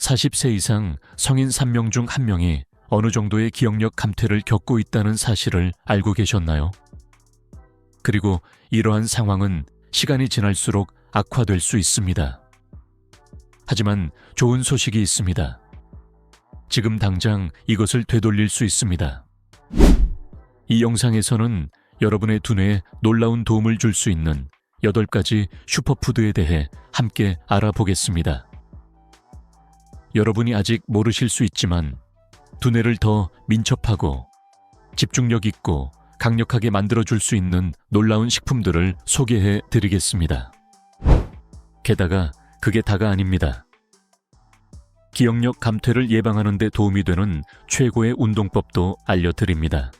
40세 이상 성인 3명 중 1명이 어느 정도의 기억력 감퇴를 겪고 있다는 사실을 알고 계셨나요? 그리고 이러한 상황은 시간이 지날수록 악화될 수 있습니다. 하지만 좋은 소식이 있습니다. 지금 당장 이것을 되돌릴 수 있습니다. 이 영상에서는 여러분의 두뇌에 놀라운 도움을 줄 수 있는 8가지 슈퍼푸드에 대해 함께 알아보겠습니다. 여러분이 아직 모르실 수 있지만 두뇌를 더 민첩하고 집중력 있고 강력하게 만들어줄 수 있는 놀라운 식품들을 소개해 드리겠습니다. 게다가 그게 다가 아닙니다. 기억력 감퇴를 예방하는 데 도움이 되는 최고의 운동법도 알려드립니다.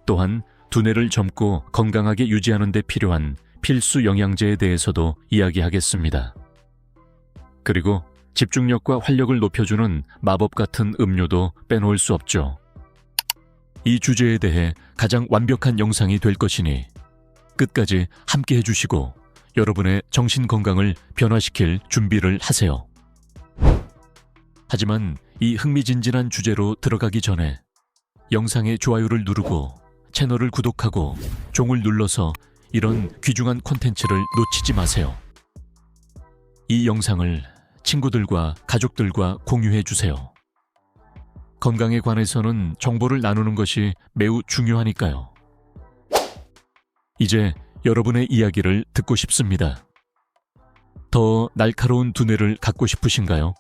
또한 두뇌를 젊고 건강하게 유지하는 데 필요한 필수 영양제에 대해서도 이야기하겠습니다. 그리고 집중력과 활력을 높여주는 마법 같은 음료도 빼놓을 수 없죠. 이 주제에 대해 가장 완벽한 영상이 될 것이니 끝까지 함께 해주시고 여러분의 정신 건강을 변화시킬 준비를 하세요. 하지만 이 흥미진진한 주제로 들어가기 전에 영상의 좋아요를 누르고 채널을 구독하고 종을 눌러서 이런 귀중한 콘텐츠를 놓치지 마세요. 이 영상을 친구들과 가족들과 공유해 주세요. 건강에 관해서는 정보를 나누는 것이 매우 중요하니까요. 이제 여러분의 이야기를 듣고 싶습니다. 더 날카로운 두뇌를 갖고 싶으신가요?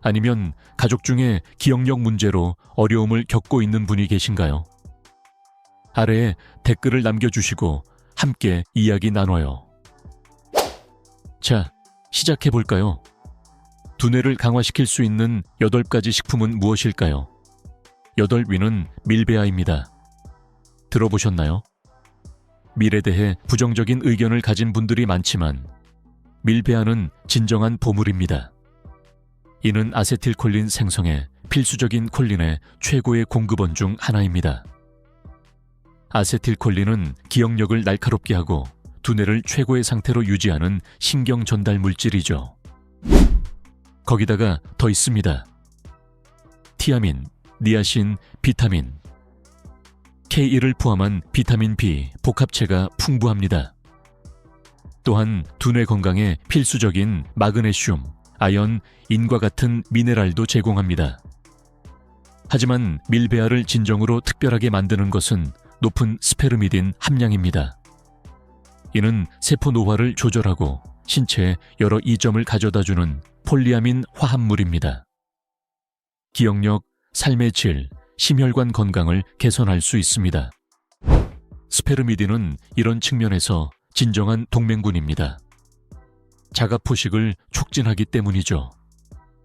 아니면 가족 중에 기억력 문제로 어려움을 겪고 있는 분이 계신가요? 아래에 댓글을 남겨주시고 함께 이야기 나눠요. 자, 시작해볼까요? 두뇌를 강화시킬 수 있는 8가지 식품은 무엇일까요? 8위는 밀베아입니다. 들어보셨나요? 밀에 대해 부정적인 의견을 가진 분들이 많지만 밀베아는 진정한 보물입니다. 이는 아세틸콜린 생성에 필수적인 콜린의 최고의 공급원 중 하나입니다. 아세틸콜린은 기억력을 날카롭게 하고 두뇌를 최고의 상태로 유지하는 신경 전달 물질이죠. 거기다가 더 있습니다. 티아민, 니아신, 비타민, K1을 포함한 비타민 B 복합체가 풍부합니다. 또한 두뇌 건강에 필수적인 마그네슘, 아연, 인과 같은 미네랄도 제공합니다. 하지만 밀베아를 진정으로 특별하게 만드는 것은 높은 스페르미딘 함량입니다. 이는 세포 노화를 조절하고 신체에 여러 이점을 가져다주는 폴리아민 화합물입니다. 기억력, 삶의 질, 심혈관 건강을 개선할 수 있습니다. 스페르미딘은 이런 측면에서 진정한 동맹군입니다. 자가포식을 촉진하기 때문이죠.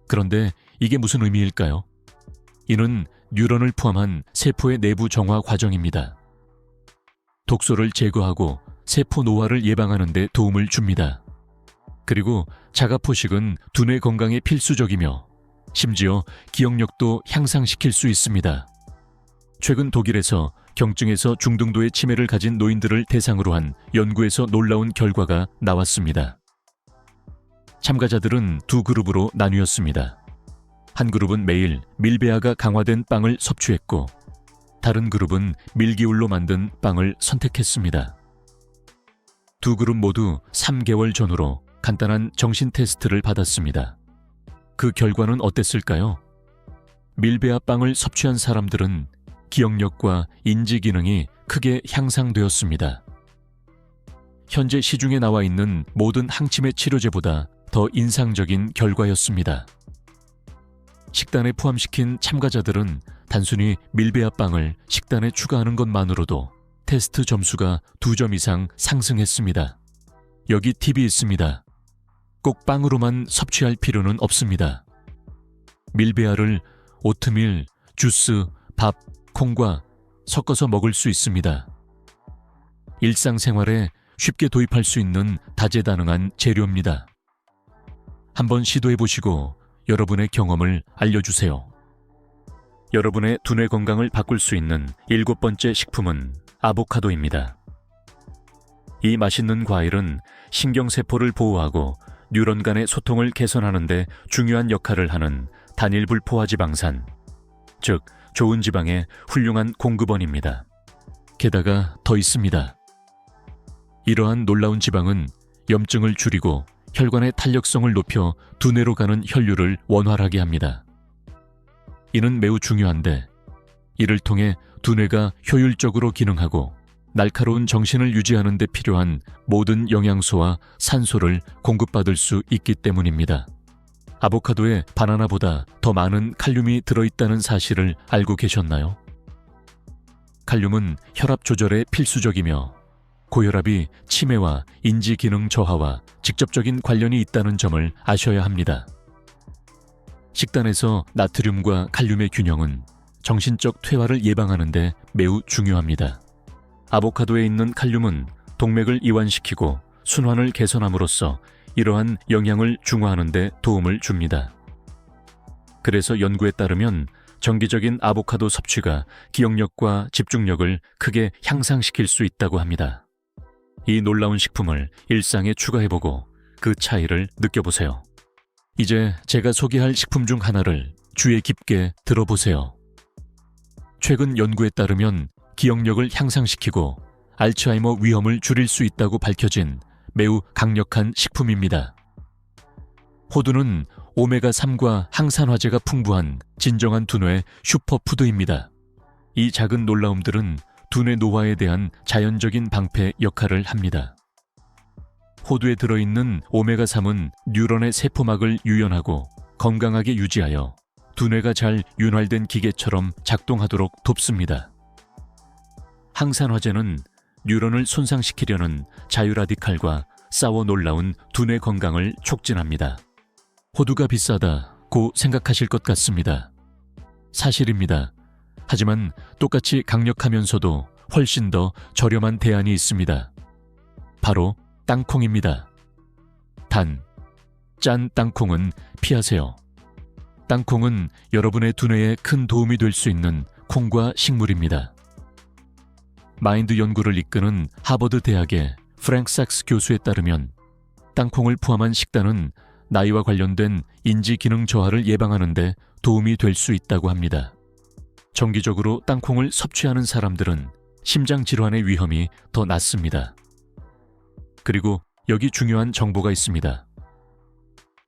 그런데 이게 무슨 의미일까요? 이는 뉴런을 포함한 세포의 내부 정화 과정입니다. 독소를 제거하고 세포 노화를 예방하는 데 도움을 줍니다. 그리고 자가포식은 두뇌 건강에 필수적이며 심지어 기억력도 향상시킬 수 있습니다. 최근 독일에서 경증에서 중등도의 치매를 가진 노인들을 대상으로 한 연구에서 놀라운 결과가 나왔습니다. 참가자들은 두 그룹으로 나뉘었습니다. 한 그룹은 매일 밀베아가 강화된 빵을 섭취했고 다른 그룹은 밀기울로 만든 빵을 선택했습니다. 두 그룹 모두 3개월 전후로 간단한 정신 테스트를 받았습니다. 그 결과는 어땠을까요? 밀베아 빵을 섭취한 사람들은 기억력과 인지 기능이 크게 향상되었습니다. 현재 시중에 나와 있는 모든 항치매 치료제보다 더 인상적인 결과였습니다. 식단에 포함시킨 참가자들은 단순히 밀베아 빵을 식단에 추가하는 것만으로도 테스트 점수가 2점 이상 상승했습니다. 여기 팁이 있습니다. 꼭 빵으로만 섭취할 필요는 없습니다. 밀베아를 오트밀, 주스, 밥, 콩과 섞어서 먹을 수 있습니다. 일상생활에 쉽게 도입할 수 있는 다재다능한 재료입니다. 한번 시도해보시고 여러분의 경험을 알려주세요. 여러분의 두뇌 건강을 바꿀 수 있는 7번째 식품은 아보카도입니다. 이 맛있는 과일은 신경세포를 보호하고 뉴런 간의 소통을 개선하는 데 중요한 역할을 하는 단일불포화지방산, 즉 좋은 지방의 훌륭한 공급원입니다. 게다가 더 있습니다. 이러한 놀라운 지방은 염증을 줄이고 혈관의 탄력성을 높여 두뇌로 가는 혈류를 원활하게 합니다. 이는 매우 중요한데, 이를 통해 두뇌가 효율적으로 기능하고 날카로운 정신을 유지하는 데 필요한 모든 영양소와 산소를 공급받을 수 있기 때문입니다. 아보카도에 바나나보다 더 많은 칼륨이 들어있다는 사실을 알고 계셨나요? 칼륨은 혈압 조절에 필수적이며 고혈압이 치매와 인지 기능 저하와 직접적인 관련이 있다는 점을 아셔야 합니다. 식단에서 나트륨과 칼륨의 균형은 정신적 퇴화를 예방하는 데 매우 중요합니다. 아보카도에 있는 칼륨은 동맥을 이완시키고 순환을 개선함으로써 이러한 영양을 중화하는 데 도움을 줍니다. 그래서 연구에 따르면 정기적인 아보카도 섭취가 기억력과 집중력을 크게 향상시킬 수 있다고 합니다. 이 놀라운 식품을 일상에 추가해보고 그 차이를 느껴보세요. 이제 제가 소개할 식품 중 하나를 주의 깊게 들어보세요. 최근 연구에 따르면 기억력을 향상시키고 알츠하이머 위험을 줄일 수 있다고 밝혀진 매우 강력한 식품입니다. 호두는 오메가3과 항산화제가 풍부한 진정한 두뇌 슈퍼푸드입니다. 이 작은 놀라움들은 두뇌 노화에 대한 자연적인 방패 역할을 합니다. 호두에 들어있는 오메가3은 뉴런의 세포막을 유연하고 건강하게 유지하여 두뇌가 잘 윤활된 기계처럼 작동하도록 돕습니다. 항산화제는 뉴런을 손상시키려는 자유라디칼과 싸워 놀라운 두뇌 건강을 촉진합니다. 호두가 비싸다고 생각하실 것 같습니다. 사실입니다. 하지만 똑같이 강력하면서도 훨씬 더 저렴한 대안이 있습니다. 바로 땅콩입니다. 단, 짠 땅콩은 피하세요. 땅콩은 여러분의 두뇌에 큰 도움이 될 수 있는 콩과 식물입니다. 마인드 연구를 이끄는 하버드 대학의 프랭크 삭스 교수에 따르면 땅콩을 포함한 식단은 나이와 관련된 인지 기능 저하를 예방하는 데 도움이 될 수 있다고 합니다. 정기적으로 땅콩을 섭취하는 사람들은 심장 질환의 위험이 더 낮습니다. 그리고 여기 중요한 정보가 있습니다.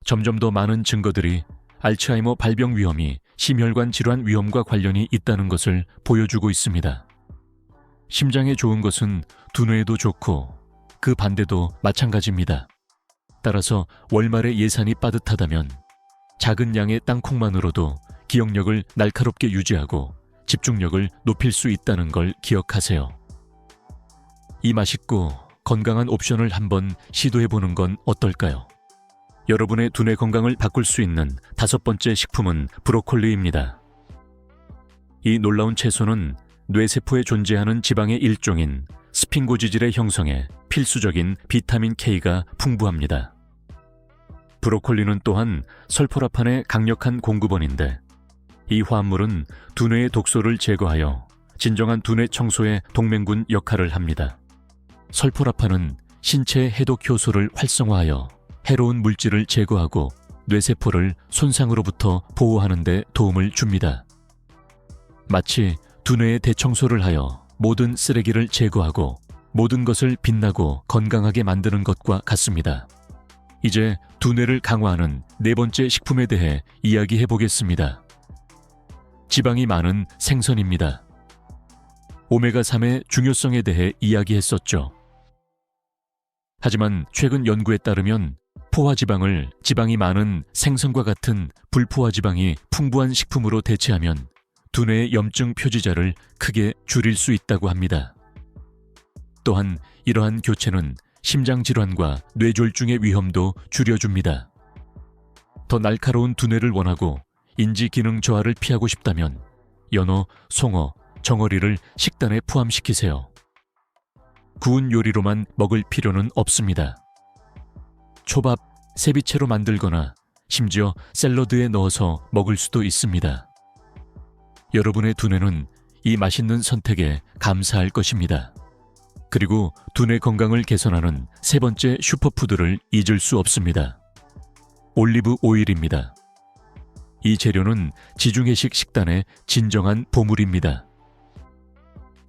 점점 더 많은 증거들이 알츠하이머 발병 위험이 심혈관 질환 위험과 관련이 있다는 것을 보여주고 있습니다. 심장에 좋은 것은 두뇌에도 좋고 그 반대도 마찬가지입니다. 따라서 월말에 예산이 빠듯하다면 작은 양의 땅콩만으로도 기억력을 날카롭게 유지하고 집중력을 높일 수 있다는 걸 기억하세요. 이 맛있고 건강한 옵션을 한번 시도해보는 건 어떨까요? 여러분의 두뇌 건강을 바꿀 수 있는 5번째 식품은 브로콜리입니다. 이 놀라운 채소는 뇌세포에 존재하는 지방의 일종인 스핑고지질의 형성에 필수적인 비타민 K가 풍부합니다. 브로콜리는 또한 설포라판의 강력한 공급원인데 이 화합물은 두뇌의 독소를 제거하여 진정한 두뇌 청소의 동맹군 역할을 합니다. 설포라판은 신체의 해독 효소를 활성화하여 해로운 물질을 제거하고 뇌세포를 손상으로부터 보호하는 데 도움을 줍니다. 마치 두뇌의 대청소를 하여 모든 쓰레기를 제거하고 모든 것을 빛나고 건강하게 만드는 것과 같습니다. 이제 두뇌를 강화하는 4번째 식품에 대해 이야기해 보겠습니다. 지방이 많은 생선입니다. 오메가3의 중요성에 대해 이야기했었죠. 하지만 최근 연구에 따르면 포화지방을 지방이 많은 생선과 같은 불포화지방이 풍부한 식품으로 대체하면 두뇌의 염증 표지자를 크게 줄일 수 있다고 합니다. 또한 이러한 교체는 심장질환과 뇌졸중의 위험도 줄여줍니다. 더 날카로운 두뇌를 원하고 인지기능 저하를 피하고 싶다면 연어, 송어, 정어리를 식단에 포함시키세요. 구운 요리로만 먹을 필요는 없습니다. 초밥, 세비체로 만들거나 심지어 샐러드에 넣어서 먹을 수도 있습니다. 여러분의 두뇌는 이 맛있는 선택에 감사할 것입니다. 그리고 두뇌 건강을 개선하는 3번째 슈퍼푸드를 잊을 수 없습니다. 올리브 오일입니다. 이 재료는 지중해식 식단의 진정한 보물입니다.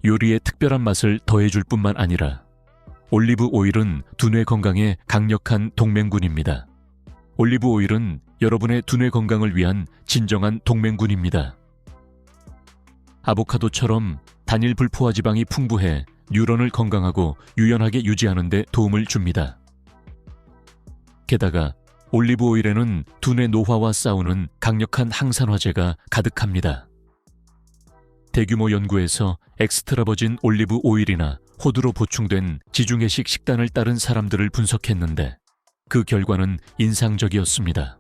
요리에 특별한 맛을 더해줄 뿐만 아니라 올리브 오일은 두뇌 건강에 강력한 동맹군입니다. 올리브 오일은 여러분의 두뇌 건강을 위한 진정한 동맹군입니다. 아보카도처럼 단일 불포화 지방이 풍부해 뉴런을 건강하고 유연하게 유지하는 데 도움을 줍니다. 게다가 올리브 오일에는 두뇌 노화와 싸우는 강력한 항산화제가 가득합니다. 대규모 연구에서 엑스트라버진 올리브 오일이나 호두로 보충된 지중해식 식단을 따른 사람들을 분석했는데 그 결과는 인상적이었습니다.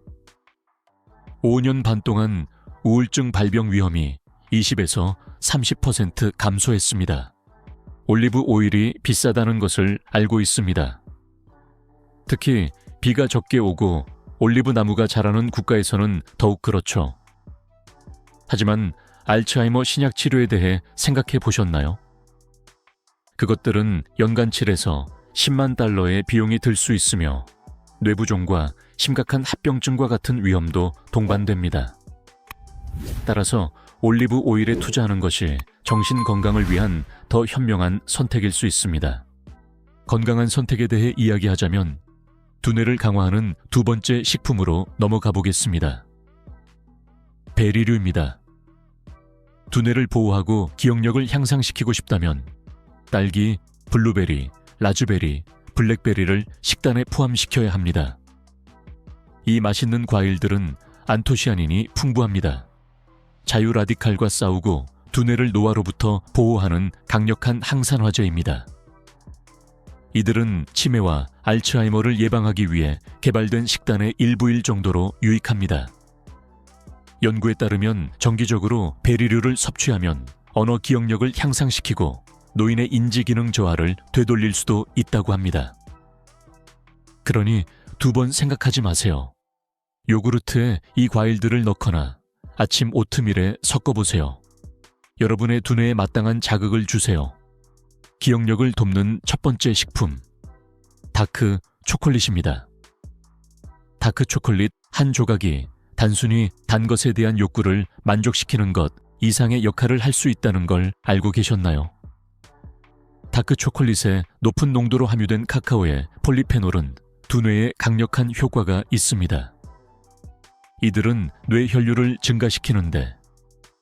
5년 반 동안 우울증 발병 위험이 20에서 30% 감소했습니다. 올리브 오일이 비싸다는 것을 알고 있습니다. 특히 비가 적게 오고 올리브 나무가 자라는 국가에서는 더욱 그렇죠. 하지만 알츠하이머 신약 치료에 대해 생각해 보셨나요? 그것들은 연간 7에서 10만 달러의 비용이 들 수 있으며 뇌부종과 심각한 합병증과 같은 위험도 동반됩니다. 따라서 올리브 오일에 투자하는 것이 정신 건강을 위한 더 현명한 선택일 수 있습니다. 건강한 선택에 대해 이야기하자면 두뇌를 강화하는 두 번째 식품으로 넘어가 보겠습니다. 베리류입니다. 두뇌를 보호하고 기억력을 향상시키고 싶다면 딸기, 블루베리, 라즈베리, 블랙베리를 식단에 포함시켜야 합니다. 이 맛있는 과일들은 안토시아닌이 풍부합니다. 자유라디칼과 싸우고 두뇌를 노화로부터 보호하는 강력한 항산화제입니다. 이들은 치매와 알츠하이머를 예방하기 위해 개발된 식단의 일부일 정도로 유익합니다. 연구에 따르면 정기적으로 베리류를 섭취하면 언어 기억력을 향상시키고 노인의 인지기능 저하를 되돌릴 수도 있다고 합니다. 그러니 두 번 생각하지 마세요. 요구르트에 이 과일들을 넣거나 아침 오트밀에 섞어보세요. 여러분의 두뇌에 마땅한 자극을 주세요. 기억력을 돕는 첫 번째 식품, 다크 초콜릿입니다. 다크 초콜릿 한 조각이 단순히 단 것에 대한 욕구를 만족시키는 것 이상의 역할을 할 수 있다는 걸 알고 계셨나요? 다크 초콜릿에 높은 농도로 함유된 카카오의 폴리페놀은 두뇌에 강력한 효과가 있습니다. 이들은 뇌 혈류를 증가시키는데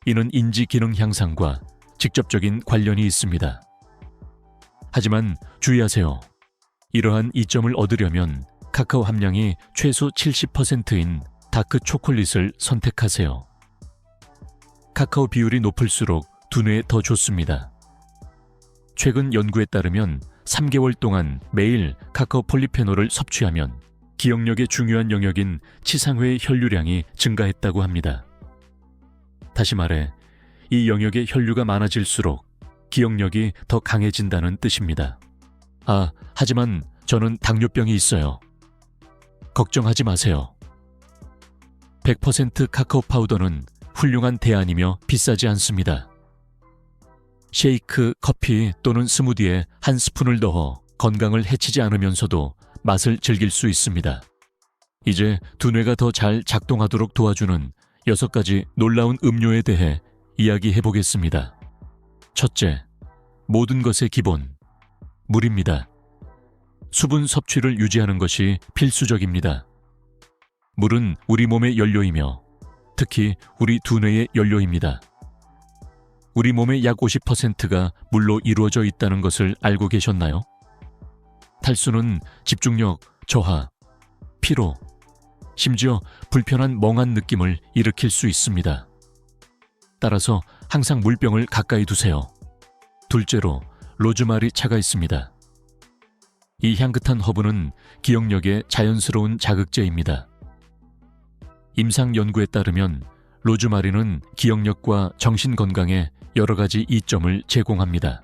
이는 인지 기능 향상과 직접적인 관련이 있습니다. 하지만 주의하세요. 이러한 이점을 얻으려면 카카오 함량이 최소 70%인 다크 초콜릿을 선택하세요. 카카오 비율이 높을수록 두뇌에 더 좋습니다. 최근 연구에 따르면 3개월 동안 매일 카카오 폴리페놀을 섭취하면 기억력의 중요한 영역인 치상회의 혈류량이 증가했다고 합니다. 다시 말해, 이 영역의 혈류가 많아질수록 기억력이 더 강해진다는 뜻입니다. 하지만 저는 당뇨병이 있어요. 걱정하지 마세요. 100% 카카오 파우더는 훌륭한 대안이며 비싸지 않습니다. 쉐이크, 커피 또는 스무디에 한 스푼을 넣어 건강을 해치지 않으면서도 맛을 즐길 수 있습니다. 이제 두뇌가 더 잘 작동하도록 도와주는 6가지 놀라운 음료에 대해 이야기해 보겠습니다. 첫째, 모든 것의 기본, 물입니다. 수분 섭취를 유지하는 것이 필수적입니다. 물은 우리 몸의 연료이며 특히 우리 두뇌의 연료입니다. 우리 몸의 약 50%가 물로 이루어져 있다는 것을 알고 계셨나요? 탈수는 집중력 저하, 피로, 심지어 불편한 멍한 느낌을 일으킬 수 있습니다. 따라서 항상 물병을 가까이 두세요. 둘째로, 로즈마리 차가 있습니다. 이 향긋한 허브는 기억력의 자연스러운 자극제입니다. 임상 연구에 따르면 로즈마리는 기억력과 정신 건강에 여러 가지 이점을 제공합니다.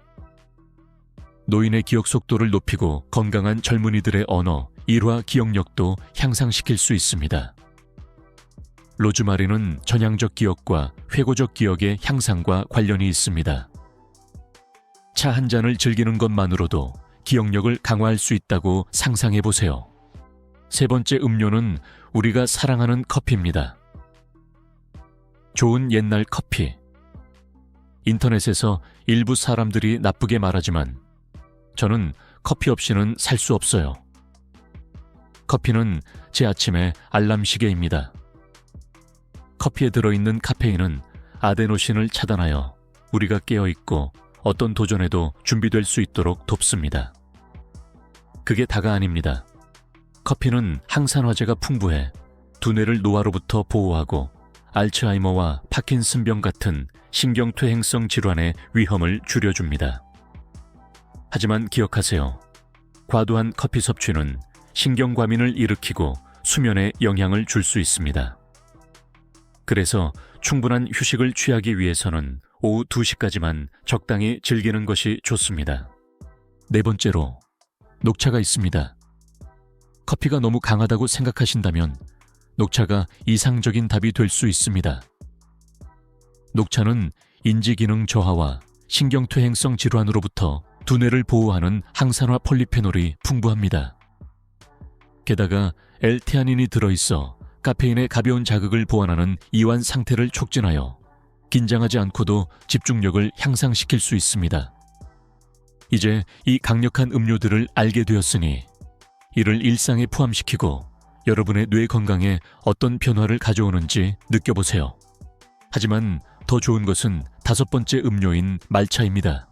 노인의 기억 속도를 높이고 건강한 젊은이들의 언어, 일화 기억력도 향상시킬 수 있습니다. 로즈마리는 전향적 기억과 회고적 기억의 향상과 관련이 있습니다. 차 한 잔을 즐기는 것만으로도 기억력을 강화할 수 있다고 상상해 보세요. 세 번째 음료는 우리가 사랑하는 커피입니다. 좋은 옛날 커피. 인터넷에서 일부 사람들이 나쁘게 말하지만 저는 커피 없이는 살 수 없어요. 커피는 제 아침의 알람 시계입니다. 커피에 들어있는 카페인은 아데노신을 차단하여 우리가 깨어있고 어떤 도전에도 준비될 수 있도록 돕습니다. 그게 다가 아닙니다. 커피는 항산화제가 풍부해 두뇌를 노화로부터 보호하고 알츠하이머와 파킨슨병 같은 신경퇴행성 질환의 위험을 줄여줍니다. 하지만 기억하세요. 과도한 커피 섭취는 신경과민을 일으키고 수면에 영향을 줄 수 있습니다. 그래서 충분한 휴식을 취하기 위해서는 오후 2시까지만 적당히 즐기는 것이 좋습니다. 네 번째로, 녹차가 있습니다. 커피가 너무 강하다고 생각하신다면 녹차가 이상적인 답이 될 수 있습니다. 녹차는 인지기능 저하와 신경퇴행성 질환으로부터 두뇌를 보호하는 항산화 폴리페놀이 풍부합니다. 게다가 L테아닌이 들어있어 카페인의 가벼운 자극을 보완하는 이완 상태를 촉진하여 긴장하지 않고도 집중력을 향상시킬 수 있습니다. 이제 이 강력한 음료들을 알게 되었으니 이를 일상에 포함시키고 여러분의 뇌 건강에 어떤 변화를 가져오는지 느껴보세요. 하지만 더 좋은 것은 다섯 번째 음료인 말차입니다.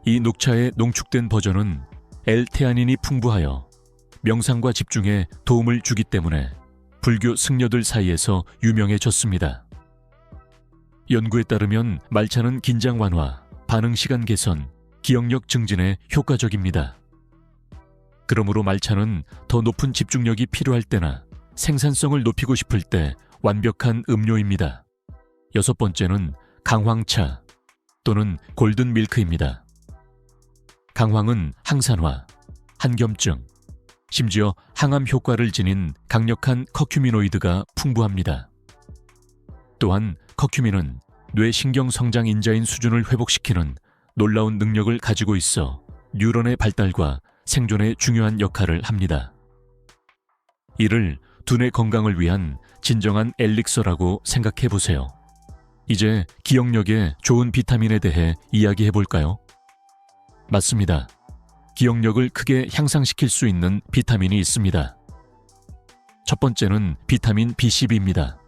이 녹차의 농축된 버전은 L테아닌이 풍부하여 명상과 집중에 도움을 주기 때문에 불교 승려들 사이에서 유명해졌습니다. 연구에 따르면 말차는 긴장 완화, 반응 시간 개선, 기억력 증진에 효과적입니다. 그러므로 말차는 더 높은 집중력이 필요할 때나 생산성을 높이고 싶을 때 완벽한 음료입니다. 여섯 번째는 강황차 또는 골든 밀크입니다. 강황은 항산화, 한겸증, 심지어 항암 효과를 지닌 강력한 커큐미노이드가 풍부합니다. 또한 커큐민은 뇌 신경성장 인자인 수준을 회복시키는 놀라운 능력을 가지고 있어 뉴런의 발달과 생존에 중요한 역할을 합니다. 이를 두뇌 건강을 위한 진정한 엘릭서라고 생각해 보세요. 이제 기억력에 좋은 비타민에 대해 이야기해 볼까요? 맞습니다. 기억력을 크게 향상시킬 수 있는 비타민이 있습니다. 첫 번째는 비타민 B12입니다.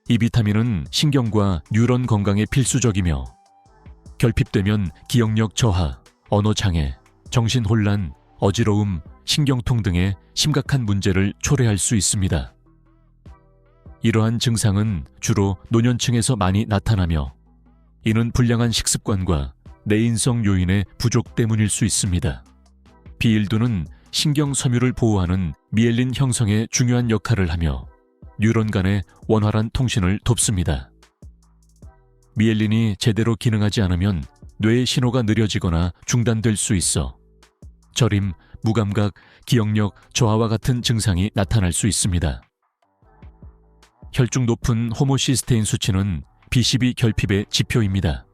이 비타민은 신경과 뉴런 건강에 필수적이며 결핍되면 기억력 저하, 언어장애, 정신혼란, 어지러움, 신경통 등의 심각한 문제를 초래할 수 있습니다. 이러한 증상은 주로 노년층에서 많이 나타나며 이는 불량한 식습관과 내인성 요인의 부족 때문일 수 있습니다. B12는 신경 섬유를 보호하는 미엘린 형성에 중요한 역할을 하며 뉴런 간의 원활한 통신을 돕습니다. 미엘린이 제대로 기능하지 않으면 뇌의 신호가 느려지거나 중단될 수 있어 저림, 무감각, 기억력 저하와 같은 증상이 나타날 수 있습니다. 혈중 높은 호모시스테인 수치는 B12 결핍의 지표입니다.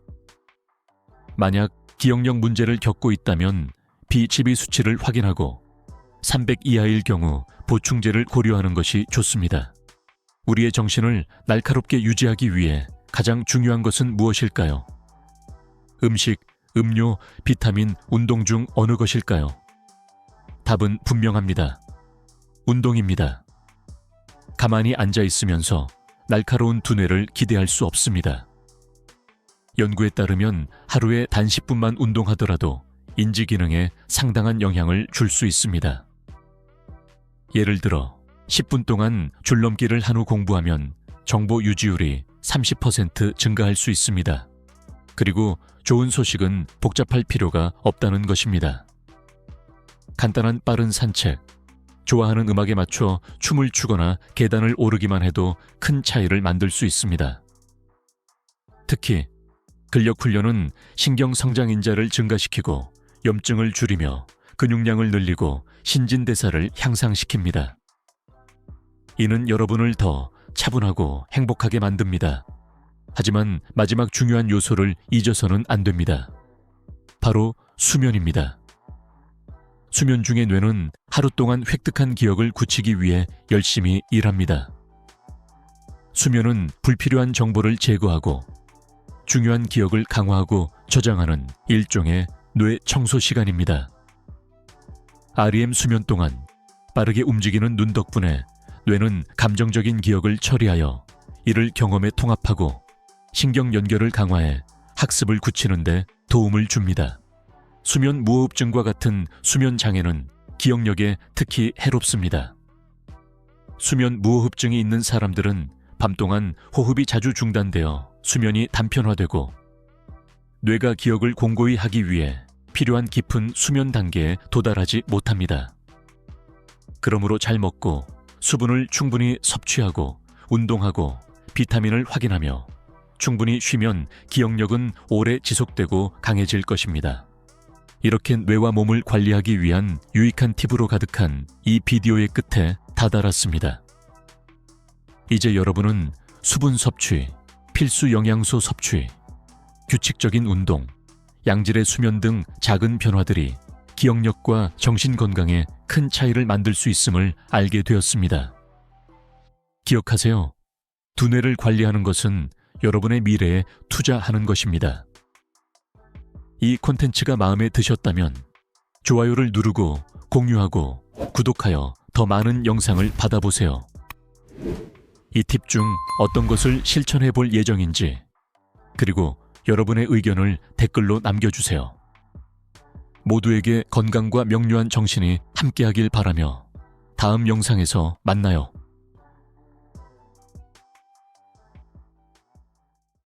만약 기억력 문제를 겪고 있다면 B12 수치를 확인하고 300 이하일 경우 보충제를 고려하는 것이 좋습니다. 우리의 정신을 날카롭게 유지하기 위해 가장 중요한 것은 무엇일까요? 음식, 음료, 비타민, 운동 중 어느 것일까요? 답은 분명합니다. 운동입니다. 가만히 앉아 있으면서 날카로운 두뇌를 기대할 수 없습니다. 연구에 따르면 하루에 단 10분만 운동하더라도 인지 기능에 상당한 영향을 줄 수 있습니다. 예를 들어 10분 동안 줄넘기를 한 후 공부하면 정보 유지율이 30% 증가할 수 있습니다. 그리고 좋은 소식은 복잡할 필요가 없다는 것입니다. 간단한 빠른 산책, 좋아하는 음악에 맞춰 춤을 추거나 계단을 오르기만 해도 큰 차이를 만들 수 있습니다. 특히 근력 훈련은 신경 성장 인자를 증가시키고 염증을 줄이며 근육량을 늘리고 신진대사를 향상시킵니다. 이는 여러분을 더 차분하고 행복하게 만듭니다. 하지만 마지막 중요한 요소를 잊어서는 안 됩니다. 바로 수면입니다. 수면 중의 뇌는 하루 동안 획득한 기억을 굳히기 위해 열심히 일합니다. 수면은 불필요한 정보를 제거하고 중요한 기억을 강화하고 저장하는 일종의 뇌 청소 시간입니다. REM 수면 동안 빠르게 움직이는 눈 덕분에 뇌는 감정적인 기억을 처리하여 이를 경험에 통합하고 신경 연결을 강화해 학습을 굳히는 데 도움을 줍니다. 수면 무호흡증과 같은 수면 장애는 기억력에 특히 해롭습니다. 수면 무호흡증이 있는 사람들은 밤 동안 호흡이 자주 중단되어 수면이 단편화되고 뇌가 기억을 공고히 하기 위해 필요한 깊은 수면 단계에 도달하지 못합니다. 그러므로 잘 먹고 수분을 충분히 섭취하고 운동하고 비타민을 확인하며 충분히 쉬면 기억력은 오래 지속되고 강해질 것입니다. 이렇게 뇌와 몸을 관리하기 위한 유익한 팁으로 가득한 이 비디오의 끝에 다다랐습니다. 이제 여러분은 수분 섭취, 필수 영양소 섭취, 규칙적인 운동, 양질의 수면 등 작은 변화들이 기억력과 정신 건강에 큰 차이를 만들 수 있음을 알게 되었습니다. 기억하세요. 두뇌를 관리하는 것은 여러분의 미래에 투자하는 것입니다. 이 콘텐츠가 마음에 드셨다면 좋아요를 누르고 공유하고 구독하여 더 많은 영상을 받아보세요. 이 팁 중 어떤 것을 실천해 볼 예정인지 그리고 여러분의 의견을 댓글로 남겨주세요. 모두에게 건강과 명료한 정신이 함께하길 바라며 다음 영상에서 만나요.